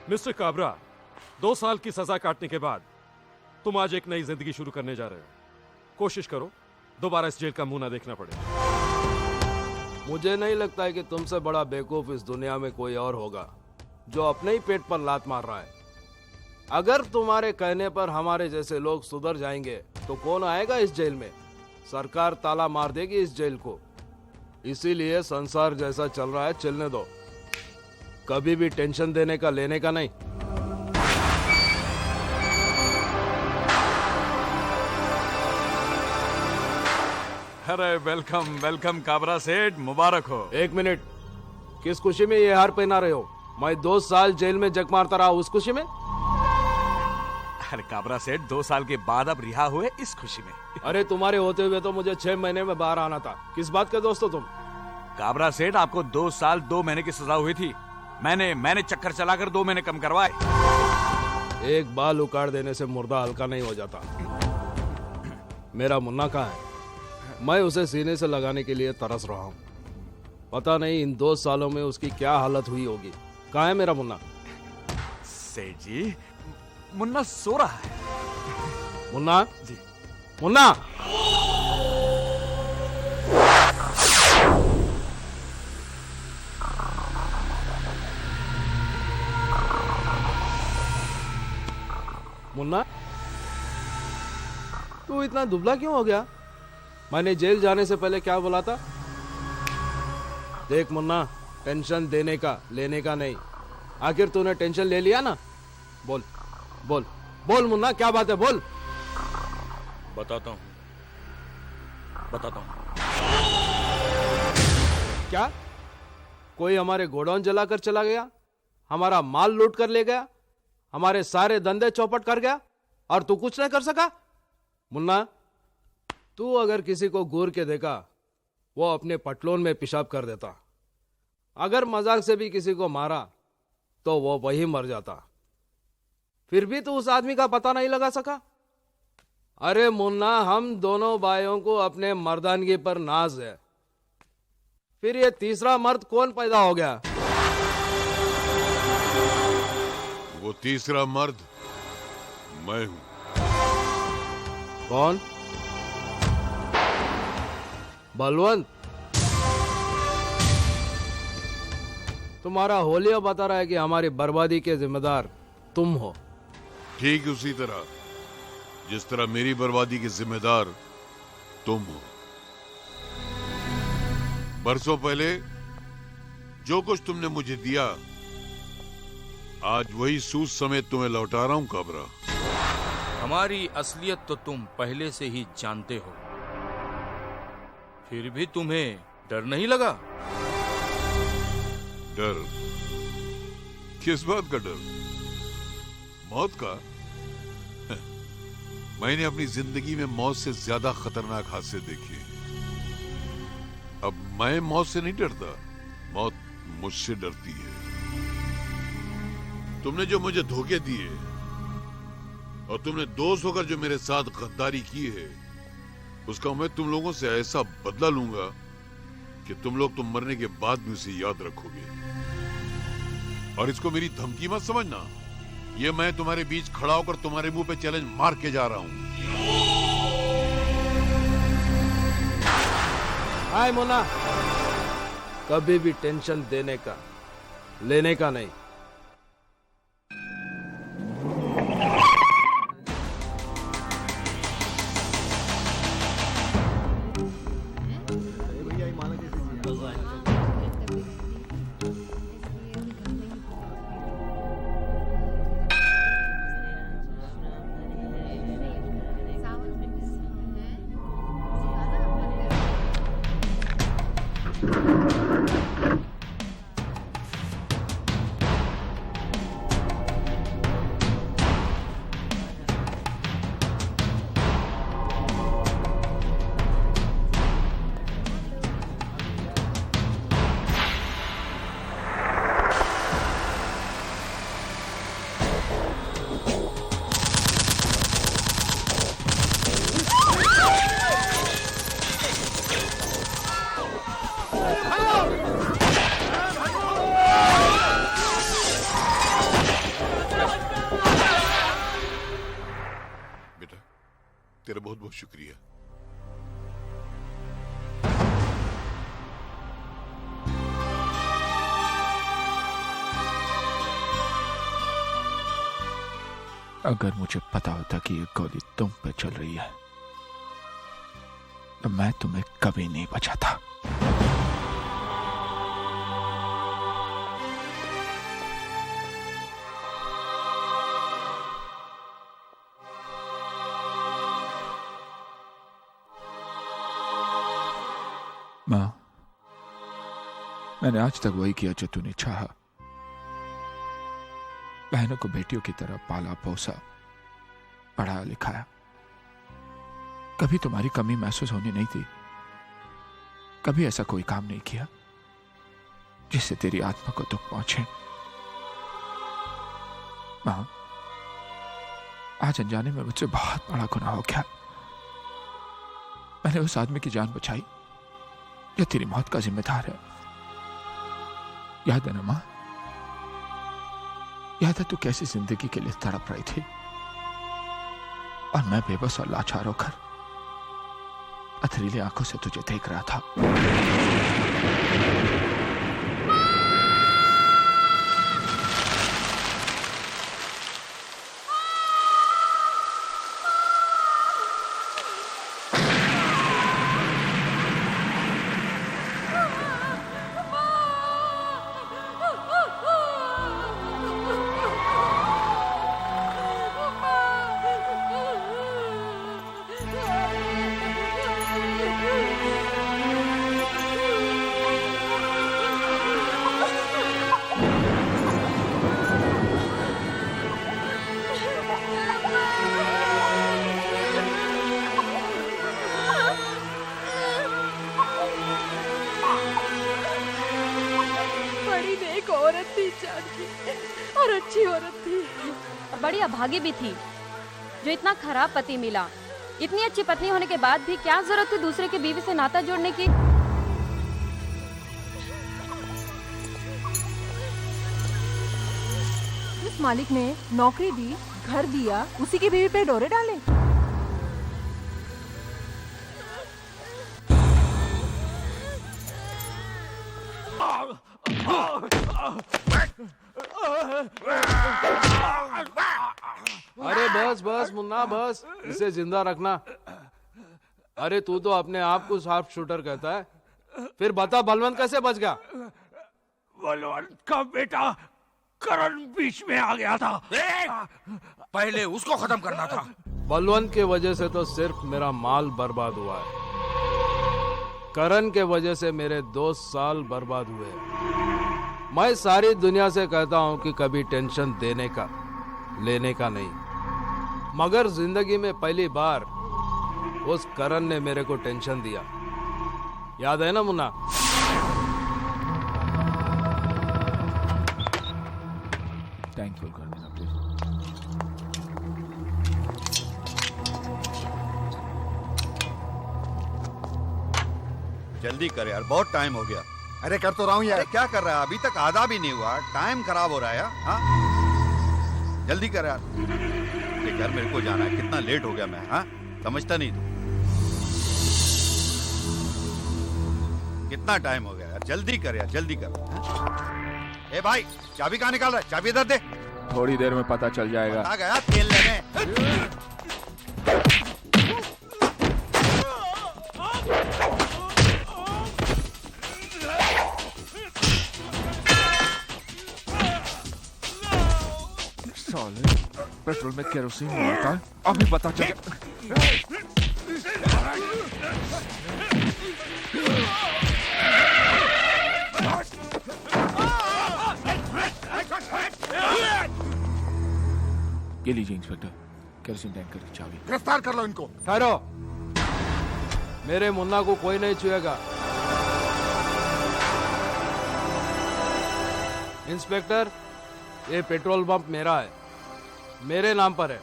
Mister Kabra, 2 साल की सजा काटने के बाद तुम आज एक नई जिंदगी शुरू करने जा रहे हो। कोशिश करो दोबारा इस जेल का मुंह ना देखना पड़े। मुझे नहीं लगता है कि तुमसे बड़ा बेवकूफ इस दुनिया में कोई और होगा जो अपने ही पेट पर लात मार रहा है। अगर तुम्हारे कहने पर हमारे जैसे लोग सुधर जाएंगे तो कौन आएगा इस जेल में? सरकार ताला मार देगी इस जेल को। इसीलिए संसार जैसा चल रहा है चलने दो, कभी भी टेंशन देने का लेने का नहीं। अरे वेलकम वेलकम काबरा सेठ, मुबारक हो। एक मिनट, किस खुशी में ये हार पहना रहे हो? मैं 2 साल जेल में जग मारता रहा उस खुशी में? अरे काबरा सेठ, 2 साल के बाद अब रिहा हुए इस खुशी में। अरे तुम्हारे होते हुए तो मुझे 6 महीने में बाहर आना था। किस बात के दोस्त हो तुम? काबरा सेठ, आपको 2 साल 2 महीने की सजा हुई थी। मैंने चक्कर चलाकर 2 महीने कम करवाए। एक बाल उखाड़ देने से मुर्दा हल्का नहीं हो जाता। मेरा मुन्ना कहाँ है? मैं उसे सीने से लगाने के लिए तरस रहा हूँ। पता नहीं इन 2 सालों में उसकी क्या हालत हुई होगी। कहाँ है मेरा मुन्ना? सेठ जी, मुन्ना सो रहा है। मुन्ना जी। मुन्ना! मुन्ना, तू इतना दुबला क्यों हो गया? मैंने जेल जाने से पहले क्या बोला था? देख मुन्ना, टेंशन देने का लेने का नहीं। आखिर तूने टेंशन ले लिया ना? बोल बोल बोल मुन्ना, क्या बात है? बोल। बताता हूँ। क्या कोई हमारे गोडाउन जलाकर चला गया, हमारा माल लूट कर ले गया, हमारे सारे धंधे चौपट कर गया और तू कुछ नहीं कर सका? मुन्ना, तू अगर किसी को घूर के देखा वो अपने पटलोन में पेशाब कर देता। अगर मजाक से भी किसी को मारा तो वो वही मर जाता। फिर भी तू उस आदमी का पता नहीं लगा सका? अरे मुन्ना, हम दोनों भाइयों को अपने मर्दानगी पर नाज है। फिर ये तीसरा मर्द कौन पैदा हो गया? वो तीसरा मर्द मैं हूं। कौन? बलवंत? तुम्हारा होलिया बता रहा है कि हमारी बर्बादी के जिम्मेदार तुम हो। ठीक उसी तरह जिस तरह मेरी बर्बादी के जिम्मेदार तुम हो। बरसों पहले जो कुछ तुमने मुझे दिया, आज वही सूद समेत तुम्हें लौटा रहा हूं काबरा। हमारी असलियत तो तुम पहले से ही जानते हो, फिर भी तुम्हें डर नहीं लगा? डर? किस बात का डर? मौत का? मैंने अपनी जिंदगी में मौत से ज्यादा खतरनाक हादसे देखे। अब मैं मौत से नहीं डरता, मौत मुझसे डरती है। तुमने जो मुझे धोखे दिए और तुमने दोस्त होकर जो मेरे साथ गद्दारी की है, उसका मैं तुम लोगों से ऐसा बदला लूंगा कि तुम लोग तुम मरने के बाद भी उसे याद रखोगे। और इसको मेरी धमकी मत समझना, ये मैं तुम्हारे बीच खड़ा होकर तुम्हारे मुंह पे चैलेंज मार के जा रहा हूं। हाय मुन्ना, कभी भी टेंशन देने का लेने का नहीं। तेरा बहुत बहुत शुक्रिया। अगर मुझे पता होता कि ये गोली तुम पे चल रही है तो मैं तुम्हें कभी नहीं बचाता। मां, मैंने आज तक वही किया जो तूने चाहा। बहनों को बेटियों की तरह पाला पोसा, पढ़ाया लिखाया। कभी तुम्हारी कमी महसूस होनी नहीं थी। कभी ऐसा कोई काम नहीं किया जिससे तेरी आत्मा को दुख पहुंचे। मां, आज अनजाने में मुझसे बहुत बड़ा गुनाह हो गया। मैंने उस आदमी की जान बचाई जो तेरी मौत का जिम्मेदार है। याद है ना मां? याद है तू कैसी जिंदगी के लिए तड़प रही थी और मैं बेबस और लाचार होकर पथरीली आंखों से तुझे देख रहा था। औरत थी जानकी, और अच्छी औरत थी, बड़ी अभागी भी थी जो इतना खराब पति मिला। इतनी अच्छी पत्नी होने के बाद भी क्या जरूरत थी दूसरे की बीवी से नाता जोड़ने की। जिस मालिक ने नौकरी दी, घर दिया, उसी की बीवी पे डोरे डाले। अरे बस बस मुन्ना बस, इसे जिंदा रखना। अरे तू तो अपने आप को शार्प शूटर कहता है, फिर बता बलवंत कैसे बच गया? बलवंत का बेटा करण बीच में आ गया था। पहले उसको खत्म करना था। बलवंत के वजह से तो सिर्फ मेरा माल बर्बाद हुआ है, करण के वजह से मेरे 2 साल बर्बाद हुए। मैं सारी दुनिया से कहता हूं कि कभी टेंशन देने का लेने का नहीं, मगर जिंदगी में पहली बार उस करण ने मेरे को टेंशन दिया। याद है ना मुन्ना? थैंकफुल कर देना प्लीज। जल्दी कर यार, बहुत टाइम हो गया। अरे कर तो रहा हूँ यार। क्या कर रहा है? अभी तक आधा भी नहीं हुआ, टाइम खराब हो रहा है यार। हाँ जल्दी कर यार। देख यार मेरे को जाना है, कितना लेट हो गया मैं। हाँ समझता नहीं तू? कितना टाइम हो गया यार, जल्दी कर यार, जल्दी कर। ए भाई चाबी कहाँ निकाल रहा है? चाबी इधर दे। थोड़ी देर में पता चल जाएगा। आ गया तेल लेने। साले, पेट्रोल में केरोसिन नहीं होता है, अभी पता चल गया। ये लीजिए इंस्पेक्टर, केरोसिन टैंकर की चाबी। गिरफ्तार कर लो इनको। ठहरो, मेरे मुन्ना को कोई नहीं छुएगा। इंस्पेक्टर, ये पेट्रोल पंप मेरा है, मेरे नाम पर है।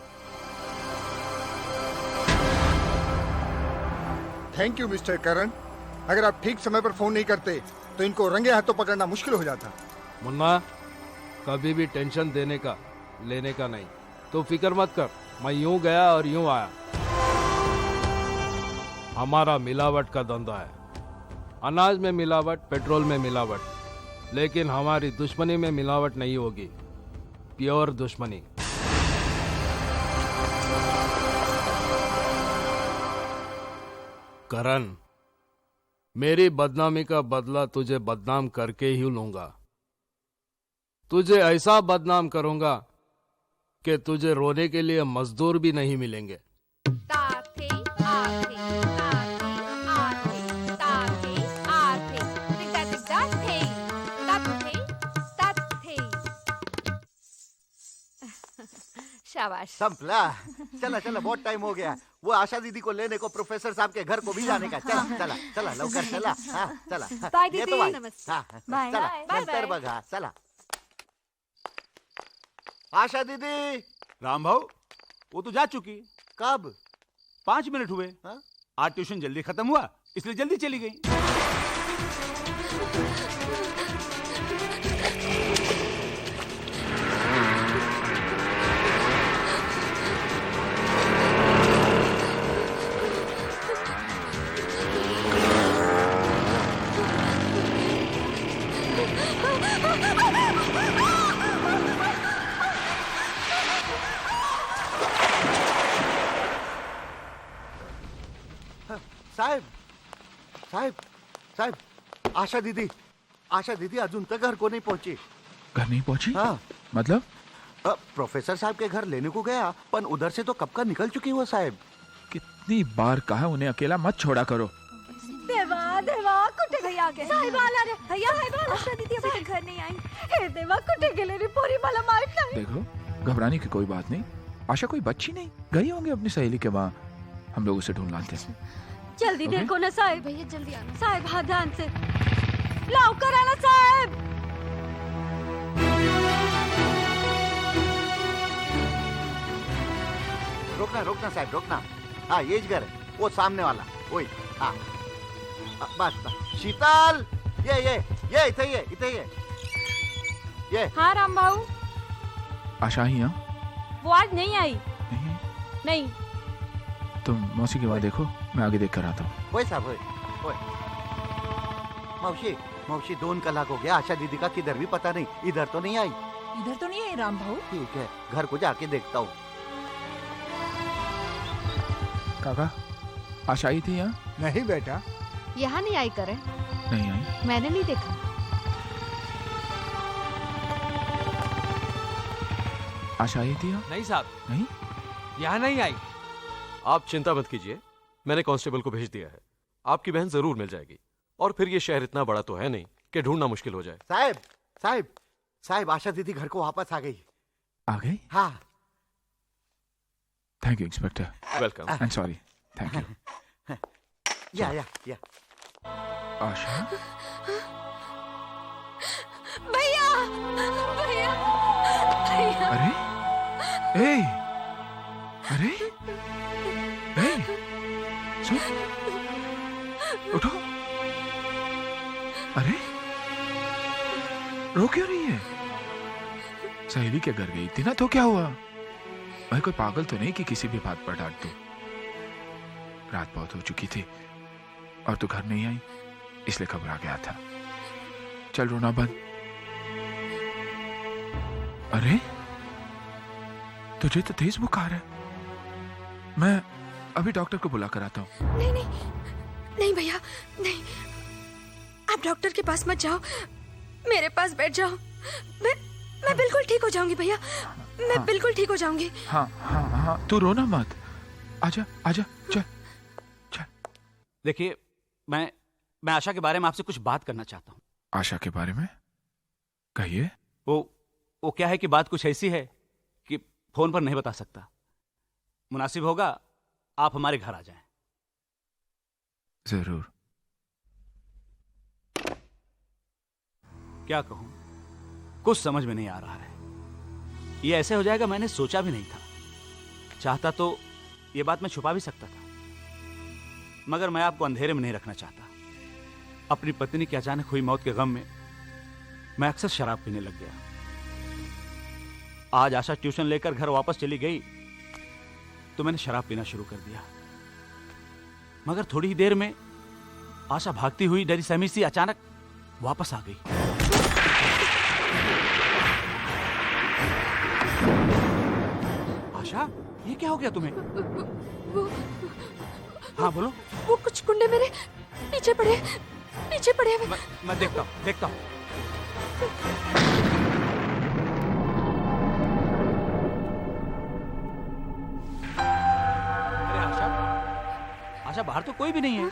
थैंक यू मिस्टर करण। अगर आप ठीक समय पर फोन नहीं करते तो इनको रंगे हाथों पकड़ना मुश्किल हो जाता। मुन्ना, कभी भी टेंशन देने का लेने का नहीं, तो फिक्र मत कर। मैं यूं गया और यूं आया। हमारा मिलावट का धंधा है। अनाज में मिलावट, पेट्रोल में मिलावट, लेकिन हमारी दुश्मनी में मिलावट नहीं होगी। प्योर दुश्मनी। करण, मेरी बदनामी का बदला तुझे बदनाम करके ही लूंगा। तुझे ऐसा बदनाम करूंगा कि तुझे रोने के लिए मजदूर भी नहीं मिलेंगे। शाबाश। संपला। चला चला, बहुत टाइम हो गया। वो आशा दीदी को लेने को प्रोफेसर साहब के घर को भी जाने का। चला चला चला, लवकर चला। हाँ चला। बाय ये दीदी। तो नमस्ते। हाँ बाय। चला, बाय नंतर बाय। बघा। चला आशा दीदी। राम भाऊ, वो तो जा चुकी। कब? 5 मिनट हुए। हाँ? आज ट्यूशन जल्दी खत्म हुआ, इसलिए जल्दी चली गई। साहेब साहेब साहेब, आशा दीदी अजून तक घर को नहीं पहुंची। घर नहीं पहुंची? हाँ। मतलब? प्रोफेसर साहब के घर लेने को गया, पर उधर से तो कब का निकल चुकी वो साहेब। कितनी बार कहा उन्हें अकेला मत छोड़ा करो। देवा देवा, कुठे गई आगे? साहेब आला रे भैया। आशा दीदी अभी तक घर नहीं आई। हे देवा, कुठे गेले रे? पोरी मला माहित नाही। देखो, घबराने की कोई बात नहीं। आशा कोई बच्ची नहीं, गई होंगे अपनी सहेली के वहाँ। हम लोग उसे ढूंढ लाते हैं। जल्दी देखो ना साहेब। भैया जल्दी आना। साहेब हाँ, ध्यान से लवकर आना साहेब। रोकना रोकना साहेब, रोकना। हाँ ये घर है, वो सामने वाला वही। हाँ बस बस। शीतल, ये इथे ये। हाँ राम भाऊ, आशा ही? हाँ, वो आज नहीं आई। नहीं। तुम मौसी के वहाँ देखो, मैं आगे देख कर आता हूँ। वही साहब वही। मौसी 2 कलाक हो गया, आशा दीदी का किधर भी पता नहीं। इधर तो नहीं आई। इधर तो नहीं है राम भाऊ। ठीक है, घर को जाके देखता हूँ। काका, आशा आई थी यहाँ? नहीं बेटा। यहाँ नहीं आई करे? नहीं आई। मैंने नहीं देखा। आशा आई थी यहाँ? नहीं साहब, नहीं, यहाँ नहीं आई। आप चिंता मत कीजिए, मैंने कांस्टेबल को भेज दिया है। आपकी बहन जरूर मिल जाएगी। और फिर ये शहर इतना बड़ा तो है नहीं कि ढूंढना मुश्किल हो जाए। साहब, आशा दीदी घर को वापस आ गई। आ गई? हाँ। Thank you inspector. Welcome. I am sorry. Thank you. या। आशा? भैया भैया भैया। अरे अरे सुन, उठो। अरे रो क्यों रही है? सहेली के घर गई थी ना, तो क्या हुआ? मैं कोई पागल तो नहीं कि किसी भी बात पर डांट दूं। रात बहुत हो चुकी थी और तू घर नहीं आई, इसलिए घबरा गया था। चल रोना बंद। अरे तुझे तो तेज बुखार है। मैं अभी डॉक्टर को बुला कर आता हूँ। नहीं भैया, नहीं। आप डॉक्टर के पास मत जाओ, मेरे पास बैठ जाओ। मैं बिल्कुल ठीक हो जाऊंगी भैया। मैं बिल्कुल ठीक हो जाऊंगी। हाँ, तू रोना मत। आजा, चल। देखिए, मैं आशा के बारे में आपसे कुछ बात करना चाहता हूँ। आशा के बारे में? कहिए। वो क्या है कि बात कुछ ऐसी है कि फोन पर नहीं बता सकता। मुनासिब होगा आप हमारे घर आ जाएं। जरूर। क्या कहूं, कुछ समझ में नहीं आ रहा है। ये ऐसे हो जाएगा मैंने सोचा भी नहीं था। चाहता तो ये बात मैं छुपा भी सकता था, मगर मैं आपको अंधेरे में नहीं रखना चाहता। अपनी पत्नी की अचानक हुई मौत के गम में मैं अक्सर शराब पीने लग गया। आज आशा ट्यूशन लेकर घर वापस चली गई तो मैंने शराब पीना शुरू कर दिया। मगर थोड़ी ही देर में आशा भागती हुई डरी सहमी सी अचानक वापस आ गई। आशा, ये क्या हो गया तुम्हें? हाँ बोलो। वो कुछ गुंडे मेरे पीछे पड़े हुए। मैं देखता हूँ। अरे आशा, बाहर तो कोई भी नहीं है।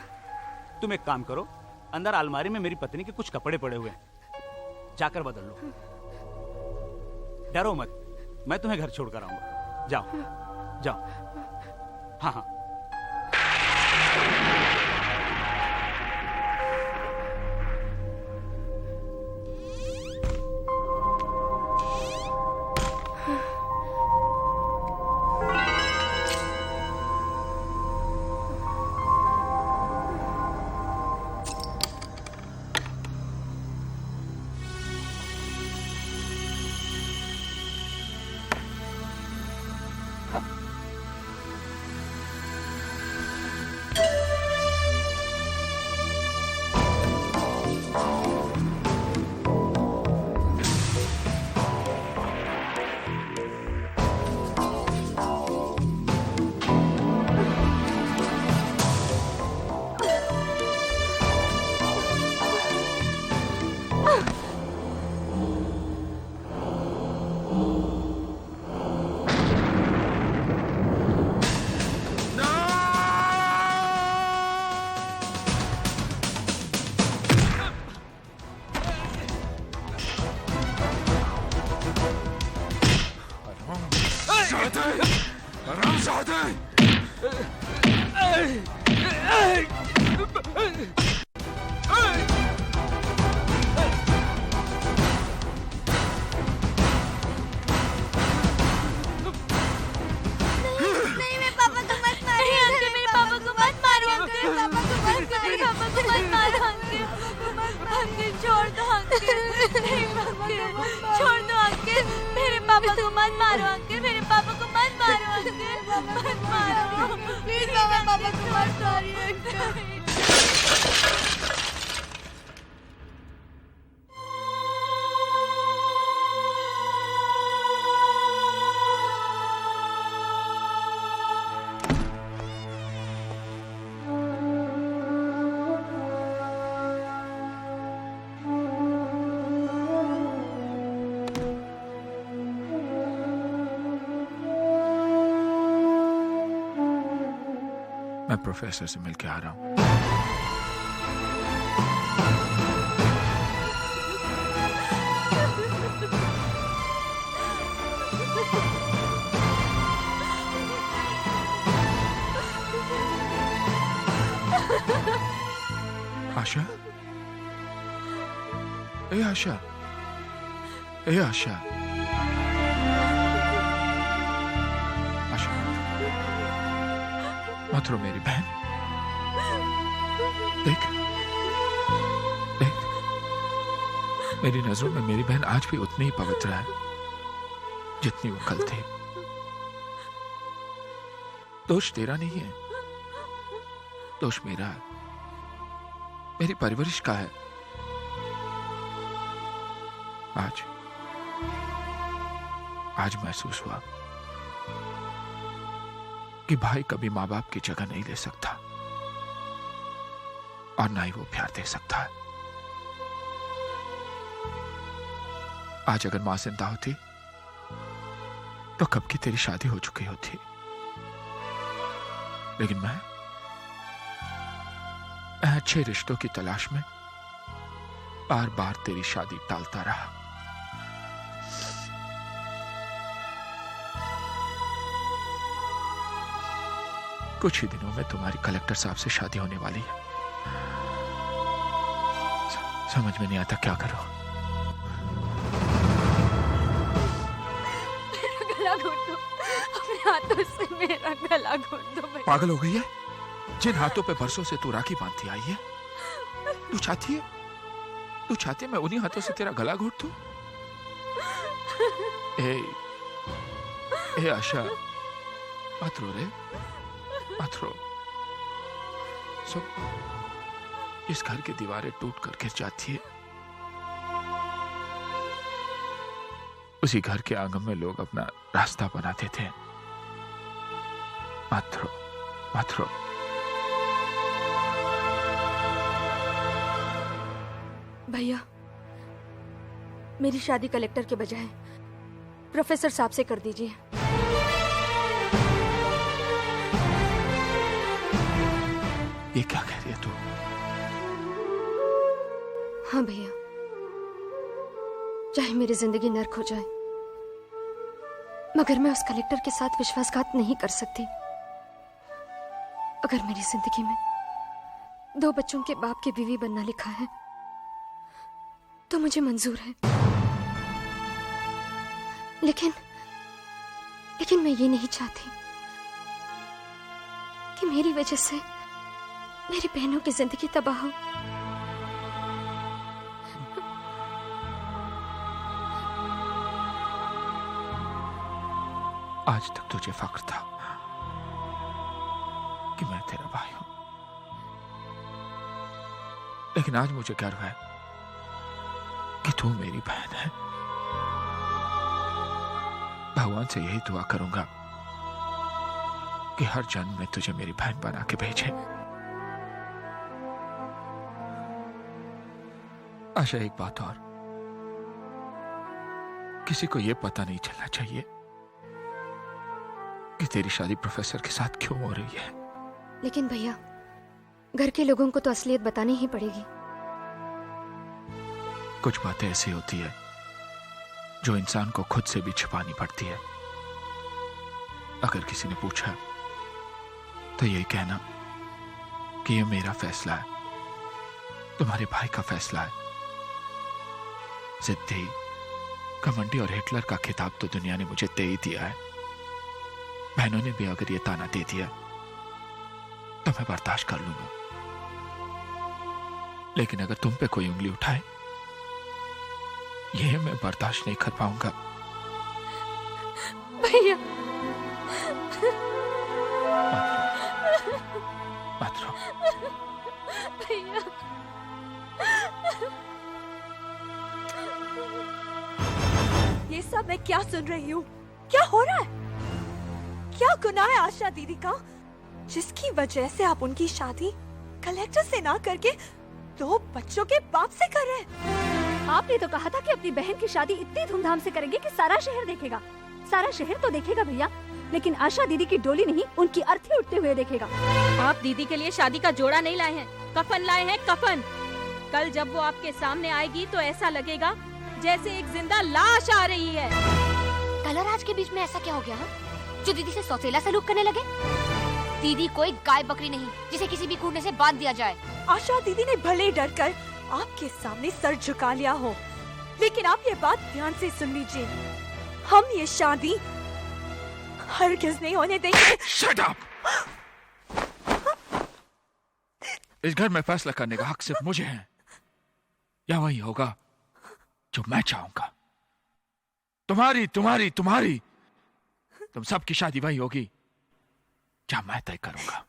तुम एक काम करो, अंदर अलमारी में मेरी पत्नी के कुछ कपड़े पड़े हुए हैं, जाकर बदल लो। डरो मत, मैं तुम्हें घर छोड़कर आऊंगा। जाओ। हाँ। मैं प्रोफेसर से मिलके आ रहा हूं। आशा, ए आशा, ए आशा, मत रो मेरी बहन। देख, मेरी नजरों में मेरी बहन आज भी उतनी ही पवित्र है जितनी वो कल थी। दोष तेरा नहीं है, दोष मेरा है, मेरी परवरिश का है। आज महसूस हुआ कि भाई कभी माँ बाप की जगह नहीं ले सकता और ना ही वो प्यार दे सकता है। आज अगर मां जिंदा होती तो कब की तेरी शादी हो चुकी होती, लेकिन मैं अच्छे रिश्तों की तलाश में बार बार तेरी शादी टालता रहा। कुछ ही दिनों में तुम्हारी कलेक्टर साहब से शादी होने वाली है। समझ में नहीं आता क्या करो। मेरा गला घोट दो, अपने हाथों से मेरा गला घोट दो। पागल हो गई है? जिन हाथों पे बरसों से तू राखी बांधती आई है, तू चाहती है मैं उन्हीं हाथों से तेरा गला घोट दूं? ए आशा, मत रो रे, मत रो। इस घर की दीवारें टूट कर गिर जाती है, उसी घर के आंगन में लोग अपना रास्ता बनाते थे। मत रो, मत रो। भैया, मेरी शादी कलेक्टर के बजाय प्रोफेसर साहब से कर दीजिए। ये क्या कह रही है तू? हाँ भैया, चाहे मेरी जिंदगी नर्क हो जाए, मगर मैं उस कलेक्टर के साथ विश्वासघात नहीं कर सकती। अगर मेरी जिंदगी में 2 बच्चों के बाप की बीवी बनना लिखा है तो मुझे मंजूर है, लेकिन मैं ये नहीं चाहती कि मेरी वजह से मेरी बहनों की जिंदगी तबाह हो। आज तक तुझे फख्र था कि मैं तेरा भाई हूं, लेकिन आज मुझे गर्व है कि तू मेरी बहन है। भगवान से यही दुआ करूंगा कि हर जन्म में तुझे मेरी बहन बना के भेजे। आशा, एक बात और, किसी को यह पता नहीं चलना चाहिए कि तेरी शादी प्रोफेसर के साथ क्यों हो रही है। लेकिन भैया, घर के लोगों को तो असलियत बतानी ही पड़ेगी। कुछ बातें ऐसी होती है जो इंसान को खुद से भी छिपानी पड़ती है। अगर किसी ने पूछा तो यही कहना कि यह मेरा फैसला है, तुम्हारे भाई का फैसला है। जिद्दी, घमंडी और हिटलर का खिताब तो दुनिया ने मुझे दे ही दिया है। बहनों ने भी अगर ये ताना दे दिया तो मैं बर्दाश्त कर लूंगा, लेकिन अगर तुम पे कोई उंगली उठाए, ये मैं बर्दाश्त नहीं कर पाऊंगा। भैया, मत रो। भैया, ये सब मैं क्या सुन रही हूँ? क्या हो रहा है? क्या गुनाह है आशा दीदी का, जिसकी वजह से आप उनकी शादी कलेक्टर से ना करके 2 बच्चों के बाप से कर रहे हैं? आपने तो कहा था कि अपनी बहन की शादी इतनी धूमधाम से करेंगे कि सारा शहर देखेगा। सारा शहर तो देखेगा भैया, लेकिन आशा दीदी की डोली नहीं, उनकी अर्थी उठते हुए देखेगा। आप दीदी के लिए शादी का जोड़ा नहीं लाए हैं, कफन लाए हैं, कफन। कल जब वो आपके सामने आएगी तो ऐसा लगेगा जैसे एक जिंदा लाश आ रही है। कल और आज के बीच में ऐसा क्या हो गया है जो दीदी से सौतेला सलूक करने लगे? दीदी कोई गाय बकरी नहीं जिसे किसी भी कूड़ने से बांध दिया जाए। आशा दीदी ने भले डर कर आपके सामने सर झुका लिया हो, लेकिन आप ये बात ध्यान से सुन लीजिए, हम ये शादी हरगिज़ नहीं होने देंगे। Shut up! इस घर में फैसला करने का हक सिर्फ मुझे है, या वही होगा जो मैं चाहूंगा। तुम्हारी तुम्हारी तुम्हारी तुम सबकी शादी वही होगी जहां मैं तय करूंगा।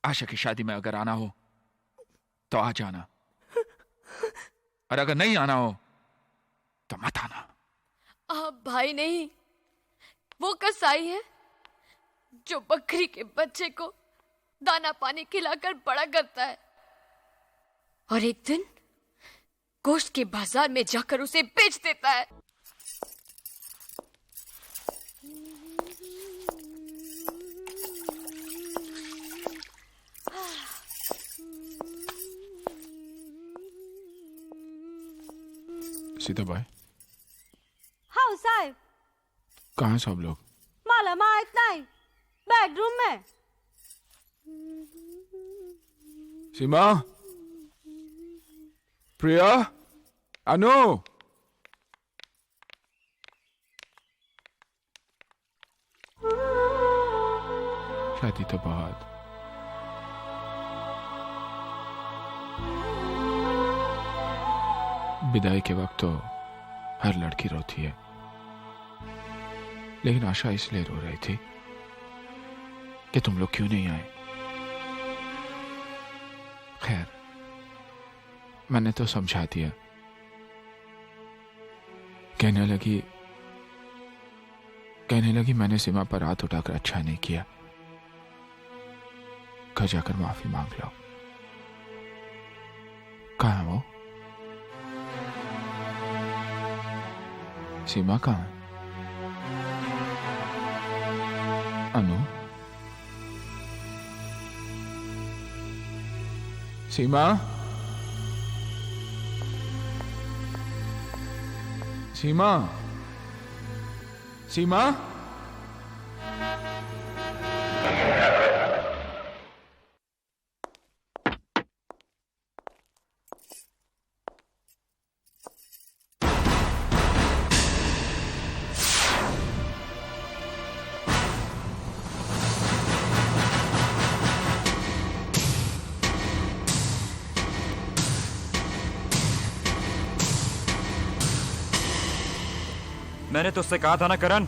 आशा की शादी में अगर आना हो तो आ जाना, और अगर नहीं आना हो तो मत आना। आप भाई नहीं, वो कसाई है जो बकरी के बच्चे को दाना पानी खिलाकर बड़ा करता है और एक दिन गोश्त के बाजार में जाकर उसे बेच देता है। सीता भाई, हाँ साहब, कहाँ सब लोग? माला माँ इतना ही बेडरूम में। सीमा, प्रिया, अनु, शादी तो बाद। विदाई के वक्त तो हर लड़की रोती है, लेकिन आशा इसलिए रो रही थी कि तुम लोग क्यों नहीं आए। खैर, मैंने तो समझा दिया। कहने लगी मैंने सीमा पर हाथ उठाकर अच्छा नहीं किया, घर जाकर माफी मांग लो। कहाँ है वो? सीमा कहाँ है? अनु? सीमा? सीमा? सीमा? मैंने तो उससे कहा था ना करण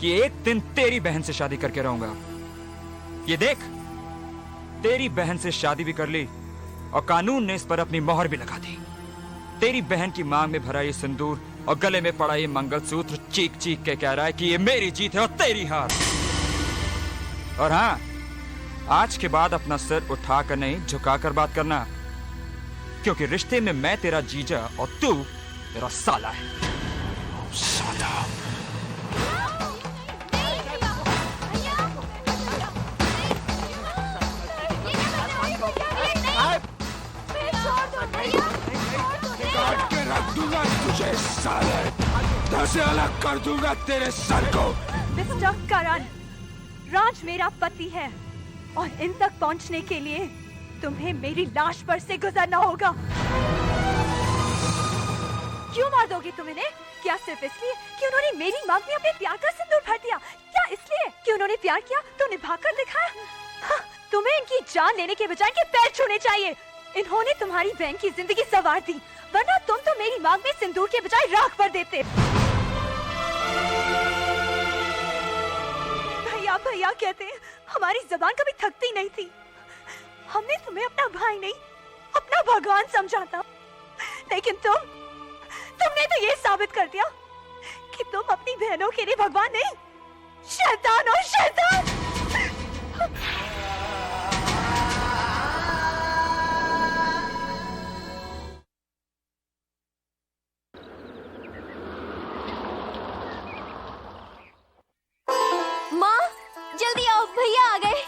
कि एक दिन तेरी बहन से शादी करके रहूंगा। ये देख, तेरी बहन से शादी भी कर ली और कानून ने इस पर अपनी मोहर भी लगा दी। तेरी बहन की मांग में भरा ये सिंदूर और गले में पड़ा ये मंगलसूत्र चीख चीख के कह रहा है कि ये मेरी जीत है और तेरी हार। और हाँ, आज के बाद अपना सिर उठाकर नहीं झुकाकर बात करना, क्योंकि रिश्ते में मैं तेरा जीजा और तू मेरा साला है। साला। काट के रख दूंगा तुझे साले, धसे अलग कर दूंगा तेरे सर को। मिस्टर करण, राज मेरा पति है और इन तक पहुंचने के लिए तुम्हें मेरी लाश पर से गुजरना होगा। क्यों मार दोगे तुम इन्हें? क्या सिर्फ इसलिए कि उन्होंने मेरी मांग में अपने प्यार का सिंदूर भर दिया? क्या इसलिए कि उन्होंने प्यार किया तो निभाकर दिखाया? हाँ, तुम्हें इनकी जान लेने के बजाय इनके पैर छूने चाहिए। इन्होंने तुम्हारी बहन की जिंदगी संवार दी, वरना तुम तो मेरी मांग में सिंदूर के बजाय राख भर देते। भैया भैया कहते हैं, हमारी जबान कभी थकती नहीं थी। हमने तुम्हें अपना भाई नहीं, अपना भगवान समझा था, लेकिन तुमने तो ये साबित कर दिया कि तुम अपनी बहनों के लिए भगवान नहीं, शैतान हो शैतान। माँ, जल्दी आओ, भैया आ गए।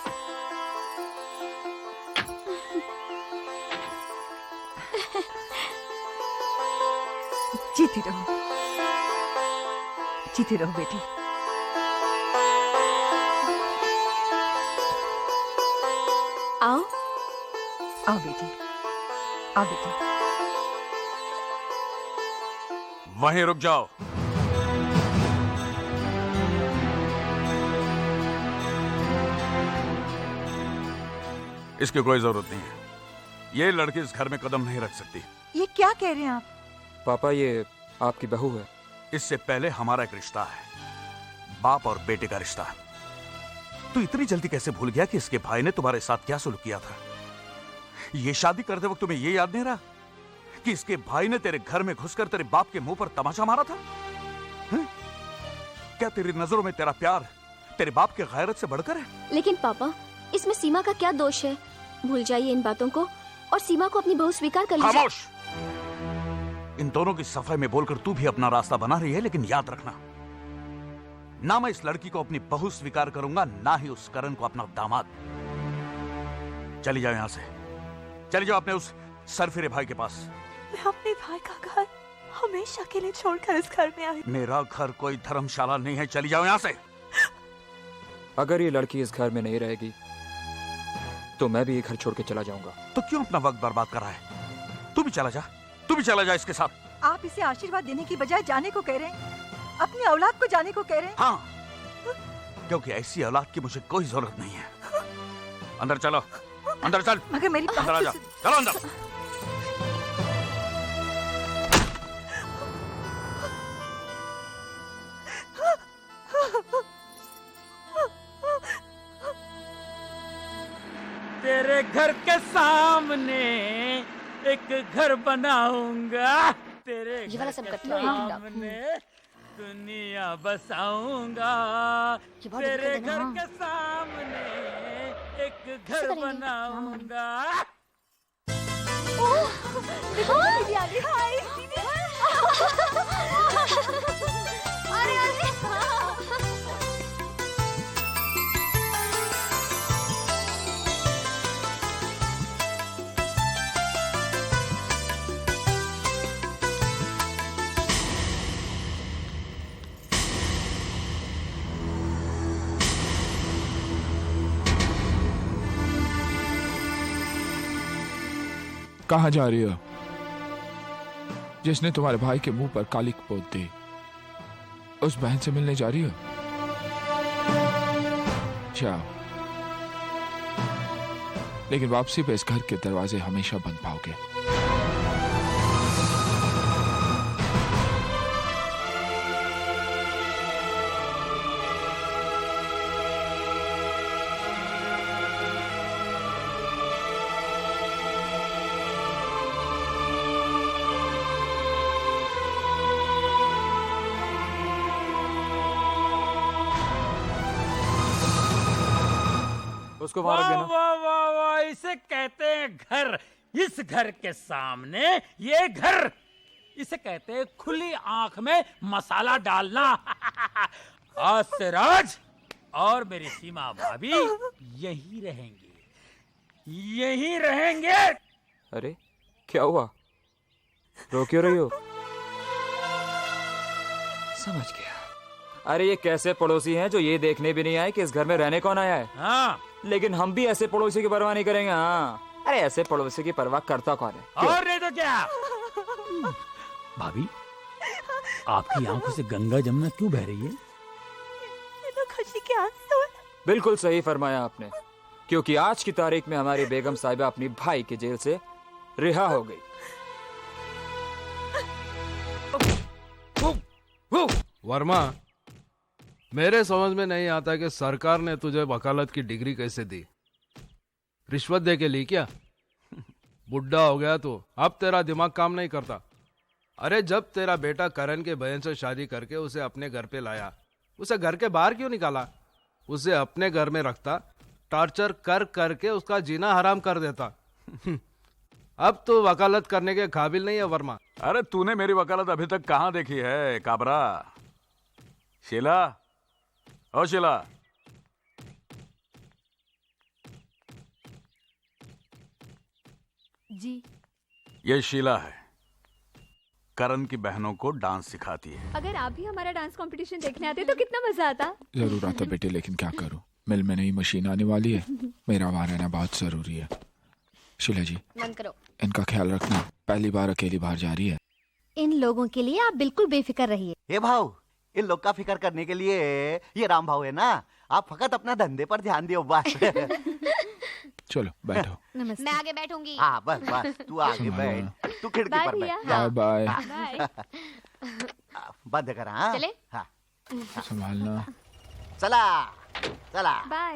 जीती रहो, जीती रहो बेटी। आओ आओ बेटी, आओ बेटी। वहीं रुक जाओ। इसकी कोई जरूरत नहीं है। ये लड़की इस घर में कदम नहीं रख सकती। ये क्या कह रहे हैं आप? पापा, ये आपकी बहू है। इससे पहले हमारा एक रिश्ता है, बाप और बेटे का रिश्ता। तू इतनी जल्दी कैसे भूल गया कि इसके भाई ने तुम्हारे साथ क्या सुलूक किया था? ये शादी करते वक्त तुम्हें ये याद नहीं रहा कि इसके भाई ने तेरे घर में घुसकर तेरे बाप के मुंह पर तमाचा मारा था? क्या तेरी नजरों में तेरा प्यार तेरे बाप के गैरत से बढ़कर है? लेकिन पापा, इसमें सीमा का क्या दोष है? भूल जाइए इन बातों को और सीमा को अपनी बहू स्वीकार कर लीजिए। खामोश! इन दोनों की सफाई में बोलकर तू भी अपना रास्ता बना रही है, लेकिन याद रखना, ना मैं इस लड़की को अपनी बहू स्वीकार करूंगा, ना ही उस करण को अपना दामाद। चली जाओ यहां से, चली जाओ अपने उस सरफिरे भाई के पास। मैं अपने भाई का घर हमेशा के लिए छोड़कर इस घर में आई। मेरा घर कोई धर्मशाला नहीं है, चली जाओ यहां से। अगर ये लड़की इस घर में नहीं रहेगी तो मैं भी ये घर छोड़ के चला जाऊंगा। तो क्यों अपना वक्त बर्बाद कर रहा है? तू भी चला जा, तू भी चला जा इसके साथ। आप इसे आशीर्वाद देने की बजाय जाने को कह रहे हैं, अपनी औलाद को जाने को कह रहे हैं। हाँ, क्योंकि ऐसी औलाद की मुझे कोई जरूरत नहीं है। अंदर चलो, अंदर चल। मगर मेरी अंदर आ जा, चलो अंदर। तेरे तेरे घर के सामने एक घर बनाऊंगा, तेरे ये वाला सब घर के कट लो, ये वाला। सामने दुनिया बसाऊंगा, ये बहुत तेरे दिक्कत है घर ना। के सामने एक घर करेंगे? बनाऊंगा। देखो दीदी आ गई। हाय दीदी। अरे अरे कहाँ जा रही हो? जिसने तुम्हारे भाई के मुंह पर कालिक पोत दी, उस बहन से मिलने जा रही हो? जाओ, लेकिन वापसी पे इस घर के दरवाजे हमेशा बंद पाओगे। उसको वहां रख देना। वाह वाह वाह, इसे कहते हैं घर। इस घर के सामने ये घर, इसे कहते हैं खुली आंख में मसाला डालना। आज से राज और मेरी सीमा भाभी यही रहेंगे, यही रहेंगे। अरे क्या हुआ? रो क्यों रही हो? समझ गया। अरे ये कैसे पड़ोसी हैं जो ये देखने भी नहीं आए कि इस घर में रहने कौन आया है। हाँ, लेकिन हम भी ऐसे पड़ोसी की परवाह नहीं करेंगे। हाँ, अरे ऐसे पड़ोसी की परवाह करता कौन है? क्यों? और नहीं तो क्या। भाभी, आपकी आंखों से गंगा जमुना क्यों बह रही है? ये तो खुशी के आंसू। बिल्कुल सही फरमाया आपने, क्योंकि आज की तारीख में हमारी बेगम साहिबा अपनी भाई की जेल से रिहा हो गई। वर्मा, मेरे समझ में नहीं आता कि सरकार ने तुझे वकालत की डिग्री कैसे दी। रिश्वत दे के ली क्या? बुढ़ा हो गया तो अब तेरा दिमाग काम नहीं करता। अरे जब तेरा बेटा करण के बहन से शादी करके उसे अपने घर पे लाया, उसे घर के बाहर क्यों निकाला? उसे अपने घर में रखता, टॉर्चर कर करके उसका जीना हराम कर देता। अब तो वकालत करने के काबिल नहीं है वर्मा। अरे तूने मेरी वकालत अभी तक कहाँ देखी है काबरा? शीला, ओ शीला, जी। ये शीला है, करण की बहनों को डांस सिखाती है। अगर आप भी हमारा डांस कंपटीशन देखने आते तो कितना मजा आता। जरूर आता बेटे, लेकिन क्या करूं, मिल में नई मशीन आने वाली है, मेरा वहां रहना बहुत जरूरी है। शीला जी, बंद करो। इनका ख्याल रखना, पहली बार अकेली बाहर जा रही है। इन लोगों के लिए आप बिल्कुल बेफिक्र रहिए। हे भाव, इन लोग का फिक्र करने के लिए ये राम भाव है ना। आप फकत अपना धंधे पर ध्यान दियो बस। चलो बैठो। नमस्ते। मैं आगे बैठूंगी। हाँ बस बस, तू आगे बैठ, तू खिड़की पर बैठ। जा। बाय। बंद कर। हाँ चले? हाँ, संभालना। चला चला। बाय।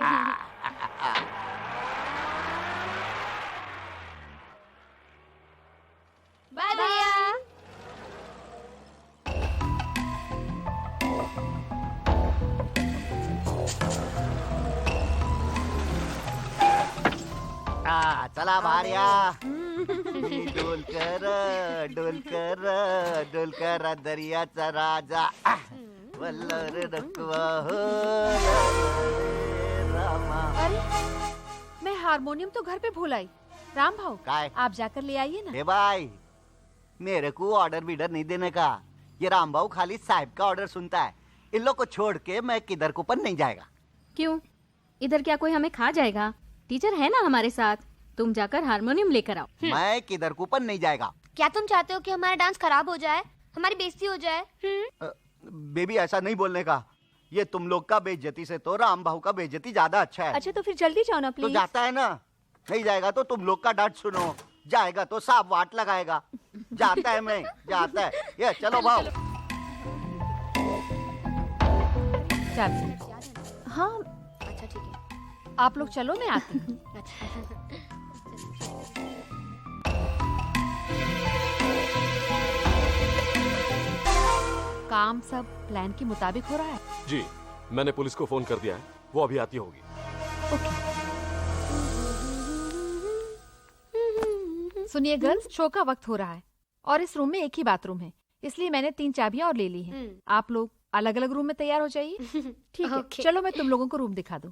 बाय भैया। चला भार्या। डोल कर दर्याचा राजा वल्लर रखवा हो रामा। अरे मैं हारमोनियम तो घर पे भूल आई। राम भाऊ, काय? आप जाकर ले आइए ना। हे भाई, मेरे को ऑर्डर बीडर नहीं देने का। ये राम भाऊ खाली साहब का ऑर्डर सुनता है। इन लोग को छोड़ के मैं किधर को पर नहीं जाएगा। क्यों? इधर क्या कोई हमें खा जाएगा? टीचर है ना हमारे साथ, तुम जाकर हारमोनियम लेकर आओ। मैं किधर को पर नहीं जाएगा। क्या तुम चाहते हो कि हमारा डांस खराब हो जाए, हमारी बेइज्जती हो जाए? बेबी ऐसा नहीं बोलने का। ये तुम लोग का बेइज्जती से तो राम भाऊ का बेइज्जती ज्यादा अच्छा है। अच्छा तो फिर जल्दी जाओ ना तो प्लीज। जाता है ना, नहीं जाएगा तो तुम लोग का डांट सुनो, जाएगा तो साफ वाट लगाएगा। जाता है मैं, जाता है। ये चलो भाऊ। हाँ अच्छा ठीक है। आप लोग चलो, मैं आती हूँ। काम सब प्लान के मुताबिक हो रहा है? जी, मैंने पुलिस को फोन कर दिया है, वो अभी आती होगी। सुनिए गर्ल्स, शो का वक्त हो रहा है और इस रूम में एक ही बाथरूम है, इसलिए मैंने 3 चाबियां और ले ली हैं। आप लोग अलग अलग रूम में तैयार हो जाइए। ठीक है, चलो मैं तुम लोगों को रूम दिखा दूं।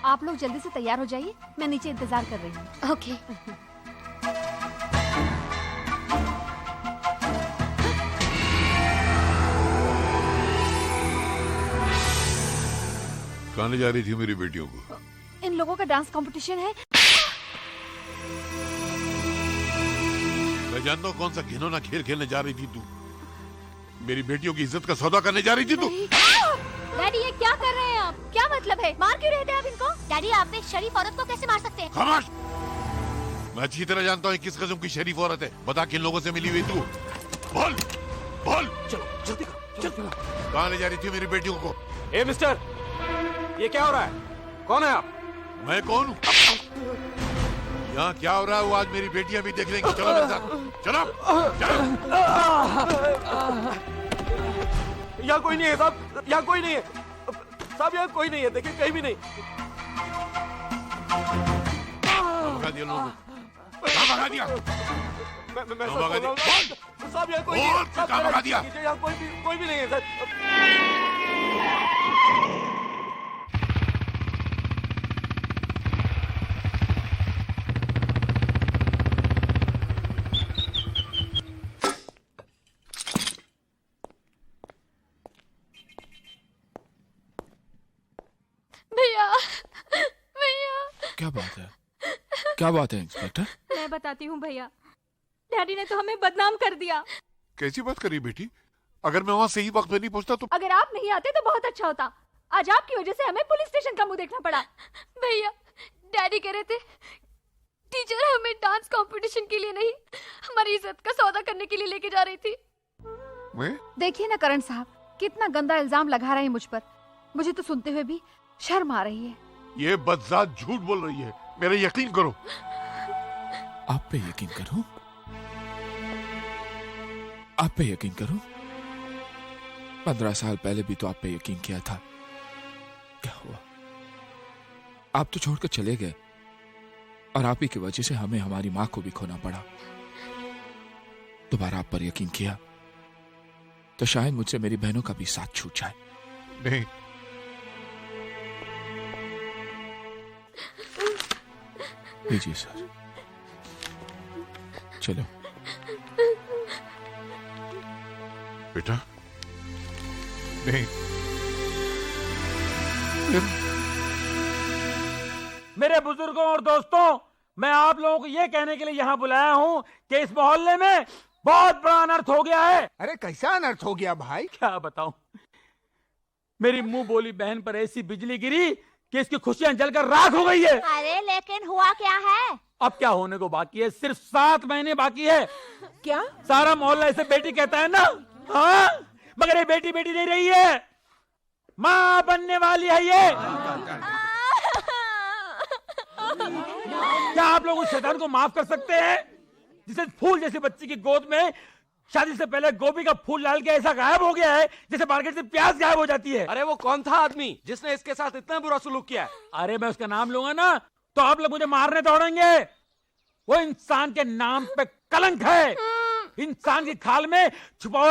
आप लोग जल्दी से तैयार हो जाइए, मैं नीचे इंतजार कर रही हूँ। ओके। कहाँ ले जा रही थी मेरी बेटियों को? इन लोगों का डांस कंपटीशन है। मैं जानता हूँ कौन सा घिनौना खेल खेलने जा रही थी तू। मेरी बेटियों की इज्जत का सौदा करने जा रही थी तू। डैडी, ये क्या कर रहे हैं आप? क्या मतलब है? मार क्यों रहे थे आप इनको? डैडी, आप एक शरीफ औरत को कैसे मार सकते हैं? खामोश! मैं अच्छी तरह जानता हूँ किस किस्म की शरीफ औरत है। बता किन लोगों से मिली हुई तू? बोल, बोल। चलो जल्दी करो, चलो। कहाँ ले जा रही थी मेरी बेटियों को? ए मिस्टर, ये क्या हो रहा है? कौन है आप? मैं कौन हूँ? यहाँ क्या हो रहा है वो आज मेरी बेटियां भी देख लेंगी। चलो मेरे साथ, चलो, चलो। यहाँ कोई नहीं है साहब, यहाँ कोई नहीं है साहब, यहाँ कोई नहीं है, देखिए कहीं भी नहीं। भगा दिया लोगों को, भगा दिया। मैं भगा दिया साहब, यहाँ कोई नहीं है साहब, भगा दिया। यहाँ कोई भी नहीं है सर। क्या बात है? क्या बात है इंस्पेक्टर? मैं बताती हूँ भैया, डैडी ने तो हमें बदनाम कर दिया। कैसी बात करी बेटी? अगर मैं वहाँ सही वक्त पे नहीं पहुँचता तो? अगर आप नहीं आते तो बहुत अच्छा होता। आज आपकी वजह से हमें पुलिस स्टेशन का मुंह देखना पड़ा। भैया, डैडी कह रहे थे टीचर हमें डांस कंपटीशन के लिए नहीं, हमारी इज्जत का सौदा करने के लिए लेके जा रही थी। देखिए ना करण साहब, कितना गंदा इल्जाम लगा रहे हैं मुझ पर। मुझे तो सुनते हुए भी शर्म आ रही है। ये बदजात झूठ बोल रही है, मेरा यकीन करो। आप पे यकीन करूं? आप पे यकीन करूं? 15 साल पहले भी तो आप पे यकीन किया था। क्या हुआ? आप तो छोड़कर चले गए और आप ही की वजह से हमें हमारी मां को भी खोना पड़ा। दोबारा आप पर यकीन किया तो शायद मुझसे मेरी बहनों का भी साथ छूट जाए। नहीं, लीजिए सर, चलो। बेटा, नहीं। मेरे बुजुर्गों और दोस्तों, मैं आप लोगों को यह कहने के लिए यहाँ बुलाया हूँ कि इस मोहल्ले में बहुत बड़ा अनर्थ हो गया है। अरे कैसा अनर्थ हो गया भाई? क्या बताऊं, मेरी मुंह बोली बहन पर ऐसी बिजली गिरी कि इसकी खुशियां जलकर राख हो गई है। अरे लेकिन हुआ क्या है? अब क्या होने को बाकी है? सिर्फ 7 महीने बाकी है। क्या? सारा मोहल्ला इसे बेटी कहता है ना? हाँ, मगर ये बेटी बेटी नहीं रही है, माँ बनने वाली है ये। क्या आप लोग उस शैतान को माफ कर सकते हैं जिसे फूल जैसी बच्ची की गोद में शादी से पहले गोभी का फूल डाल के ऐसा गायब हो गया है जैसे मार्केट से प्याज गायब हो जाती है? अरे वो कौन था आदमी जिसने इसके साथ इतना बुरा सलूक किया है? अरे मैं उसका नाम लूंगा ना तो आप लोग मुझे मारने दौड़ेंगे। वो इंसान के नाम पे कलंक है। इंसान की खाल में छुपा